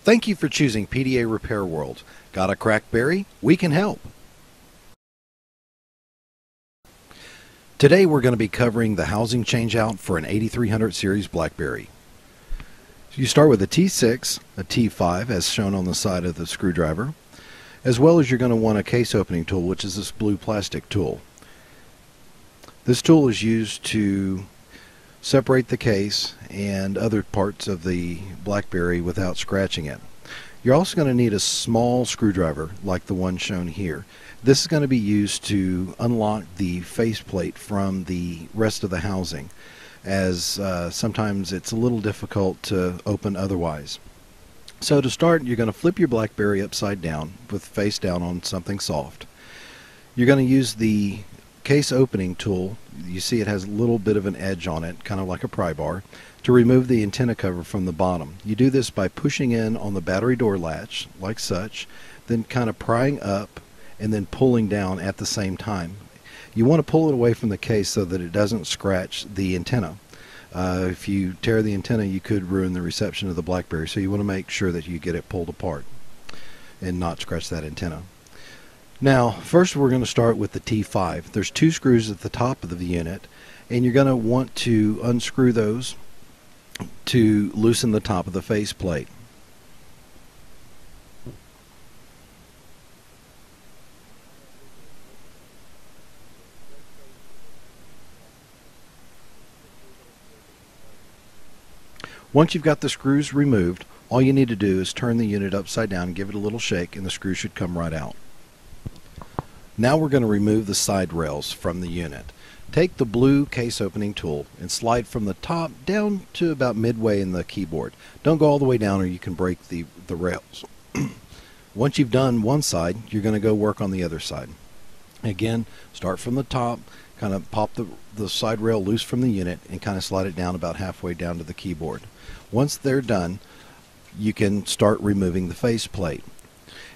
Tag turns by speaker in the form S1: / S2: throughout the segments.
S1: Thank you for choosing PDA Repair World. Got a BlackBerry? We can help. Today we're going to be covering the housing changeout for an 8300 series BlackBerry. You start with a T6, a T5 as shown on the side of the screwdriver, as well as you're going to want a case opening tool, which is this blue plastic tool. This tool is used to separate the case and other parts of the BlackBerry without scratching it. You're also going to need a small screwdriver like the one shown here. This is going to be used to unlock the faceplate from the rest of the housing, as sometimes it's a little difficult to open otherwise. So to start, you're going to flip your BlackBerry upside down with face down on something soft. You're going to use the case opening tool. You see it has a little bit of an edge on it, kind of like a pry bar, to remove the antenna cover from the bottom. You do this by pushing in on the battery door latch like such, then kind of prying up and then pulling down at the same time. You want to pull it away from the case so that it doesn't scratch the antenna. If you tear the antenna, you could ruin the reception of the BlackBerry, so you want to make sure that you get it pulled apart and not scratch that antenna. Now, first we're going to start with the T5. There's two screws at the top of the unit, and you're going to want to unscrew those to loosen the top of the faceplate. Once you've got the screws removed, all you need to do is turn the unit upside down and give it a little shake, and the screw should come right out. Now we're going to remove the side rails from the unit. Take the blue case opening tool and slide from the top down to about midway in the keyboard. Don't go all the way down or you can break the rails. Once you've done one side, you're going to go work on the other side. Again, start from the top, kind of pop the side rail loose from the unit and kind of slide it down about halfway down to the keyboard. Once they're done, you can start removing the faceplate.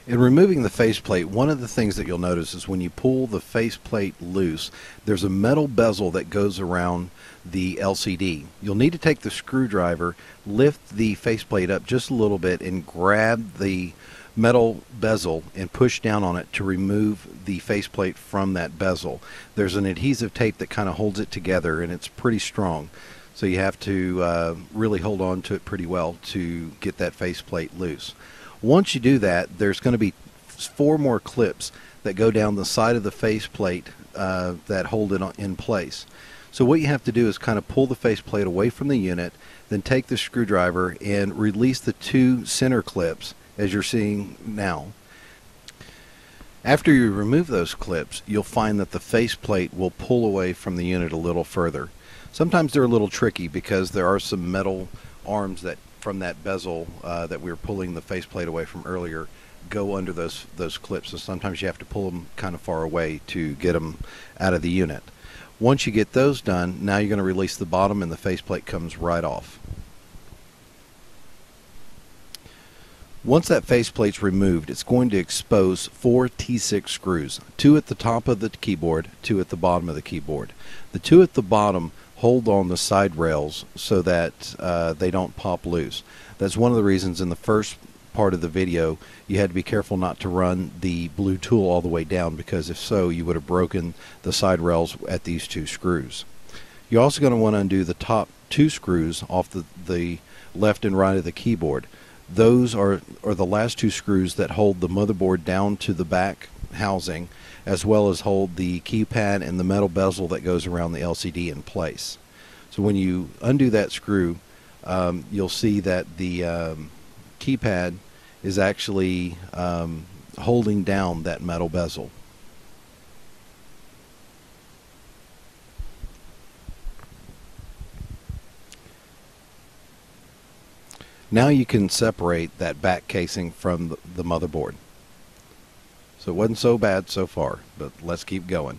S1: In removing the faceplate, one of the things that you'll notice is when you pull the faceplate loose, there's a metal bezel that goes around the LCD. You'll need to take the screwdriver, lift the faceplate up just a little bit, and grab the metal bezel and push down on it to remove the faceplate from that bezel. There's an adhesive tape that kind of holds it together, and it's pretty strong. So you have to really hold on to it pretty well to get that faceplate loose. Once you do that, there's going to be 4 more clips that go down the side of the faceplate that hold it in place. So what you have to do is kind of pull the faceplate away from the unit, then take the screwdriver and release the 2 center clips as you're seeing now. After you remove those clips, you'll find that the faceplate will pull away from the unit a little further. Sometimes they're a little tricky because there are some metal arms that from that bezel that we were pulling the faceplate away from earlier go under those clips, so sometimes you have to pull them kind of far away to get them out of the unit. Once you get those done, now you're going to release the bottom and the faceplate comes right off. Once that faceplate's removed, it's going to expose 4 T6 screws, 2 at the top of the keyboard, 2 at the bottom of the keyboard. The 2 at the bottom hold on the side rails so that they don't pop loose. That's one of the reasons in the first part of the video you had to be careful not to run the blue tool all the way down, because if so you would have broken the side rails at these 2 screws. You're also going to want to undo the top 2 screws off the left and right of the keyboard. Those are the last 2 screws that hold the motherboard down to the back housing, as well as hold the keypad and the metal bezel that goes around the LCD in place. So when you undo that screw, you'll see that the keypad is actually holding down that metal bezel. Now you can separate that back casing from the motherboard. So it wasn't so bad so far, but let's keep going.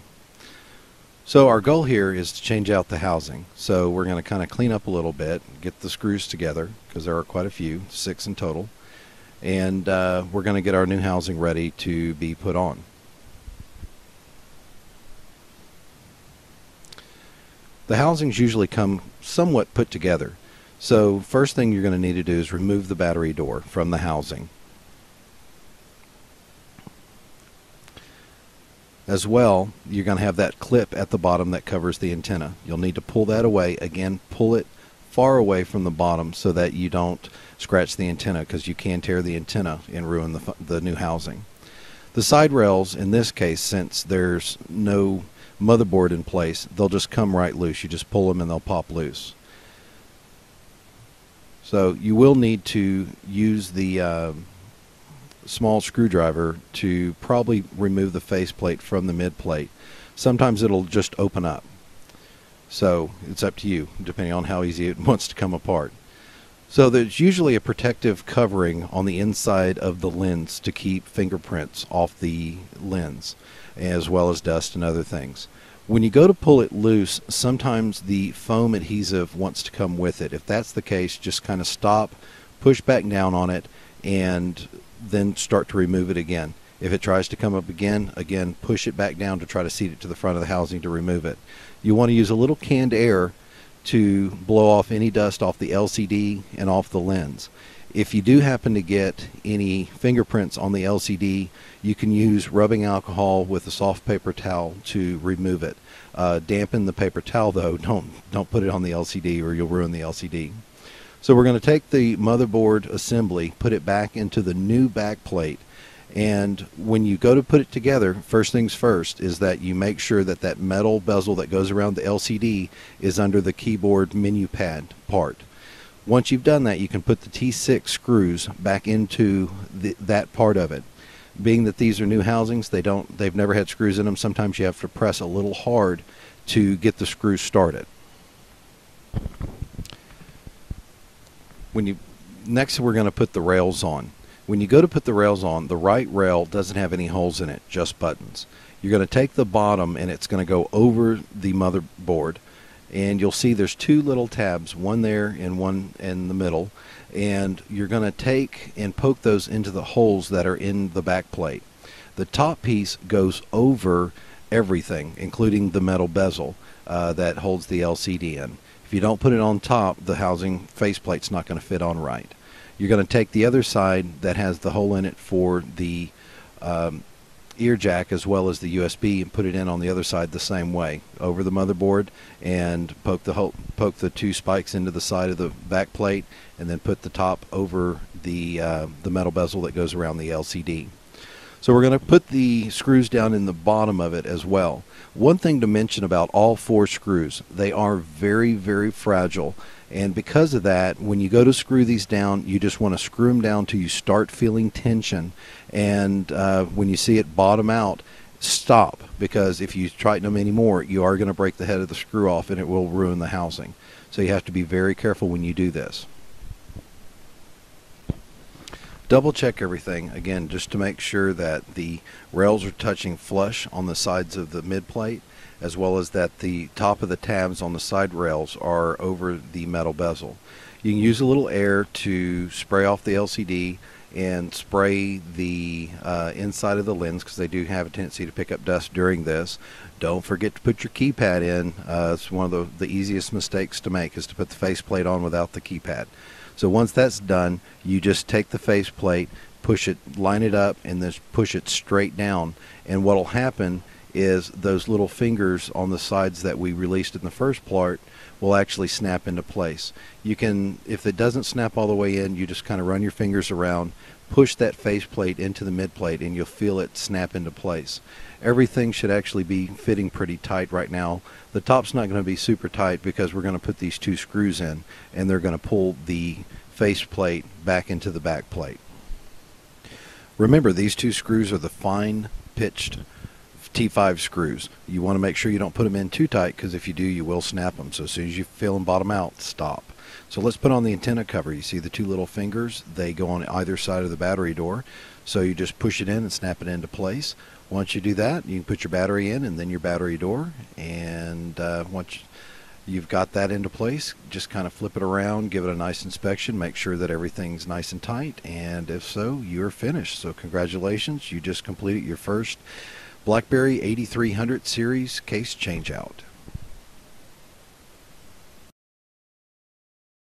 S1: So our goal here is to change out the housing. So we're going to kind of clean up a little bit, get the screws together, because there are quite a few, 6 in total, and we're going to get our new housing ready to be put on. The housings usually come somewhat put together. So first thing you're going to need to do is remove the battery door from the housing. As well, you're going to have that clip at the bottom that covers the antenna. You'll need to pull that away. Again, pull it far away from the bottom so that you don't scratch the antenna, because you can tear the antenna and ruin the new housing. The side rails, in this case, since there's no motherboard in place, they'll just come right loose. You just pull them and they'll pop loose. So you will need to use the small screwdriver to probably remove the faceplate from the mid plate. Sometimes it'll just open up. So it's up to you, depending on how easy it wants to come apart. So there's usually a protective covering on the inside of the lens to keep fingerprints off the lens, as well as dust and other things. When you go to pull it loose, sometimes the foam adhesive wants to come with it. If that's the case, just kind of stop, push back down on it, and then start to remove it again. If it tries to come up again, push it back down to try to seat it to the front of the housing to remove it. You want to use a little canned air to blow off any dust off the LCD and off the lens. If you do happen to get any fingerprints on the LCD, you can use rubbing alcohol with a soft paper towel to remove it. Dampen the paper towel though, don't put it on the LCD or you'll ruin the LCD. So we're going to take the motherboard assembly, put it back into the new back plate, and when you go to put it together, first things first is that you make sure that that metal bezel that goes around the LCD is under the keyboard menu pad part. Once you've done that, you can put the T6 screws back into that part of it. Being that these are new housings, they've never had screws in them. Sometimes you have to press a little hard to get the screws started. Next we're going to put the rails on. When you go to put the rails on, the right rail doesn't have any holes in it, just buttons. You're going to take the bottom and it's going to go over the motherboard, and you'll see there's two little tabs, one there and one in the middle, and you're going to take and poke those into the holes that are in the back plate. The top piece goes over everything, including the metal bezel that holds the LCD in. If you don't put it on top, the housing faceplate's not going to fit on right. You're going to take the other side that has the hole in it for the ear jack as well as the USB and put it in on the other side the same way, over the motherboard, and poke the two spikes into the side of the back plate, and then put the top over the metal bezel that goes around the LCD. So we're going to put the screws down in the bottom of it as well. One thing to mention about all four screws, they are very, very fragile. And because of that, when you go to screw these down, you just want to screw them down till you start feeling tension. And when you see it bottom out, stop. Because if you tighten them anymore, you are going to break the head of the screw off and it will ruin the housing. So you have to be very careful when you do this. Double check everything again, just to make sure that the rails are touching flush on the sides of the mid plate, as well as that the top of the tabs on the side rails are over the metal bezel. You can use a little air to spray off the LCD and spray the inside of the lens, because they do have a tendency to pick up dust during this. Don't forget to put your keypad in. It's one of the easiest mistakes to make, is to put the faceplate on without the keypad. So once that's done, you just take the faceplate, push it, line it up, and then push it straight down. And what will happen is those little fingers on the sides that we released in the first part will actually snap into place. You can, if it doesn't snap all the way in, you just kind of run your fingers around, push that faceplate into the mid plate, and you'll feel it snap into place. Everything should actually be fitting pretty tight right now. The top's not going to be super tight because we're going to put these two screws in, and they're going to pull the faceplate back into the back plate. Remember, these two screws are the fine pitched T5 screws. You want to make sure you don't put them in too tight, because if you do, you will snap them. So as soon as you feel them bottom out, stop. So let's put on the antenna cover. You see the two little fingers? They go on either side of the battery door. So you just push it in and snap it into place. Once you do that, you can put your battery in and then your battery door. And once you've got that into place, just kind of flip it around, give it a nice inspection, make sure that everything's nice and tight. And if so, you're finished. So congratulations, you just completed your first BlackBerry 8300 series case changeout.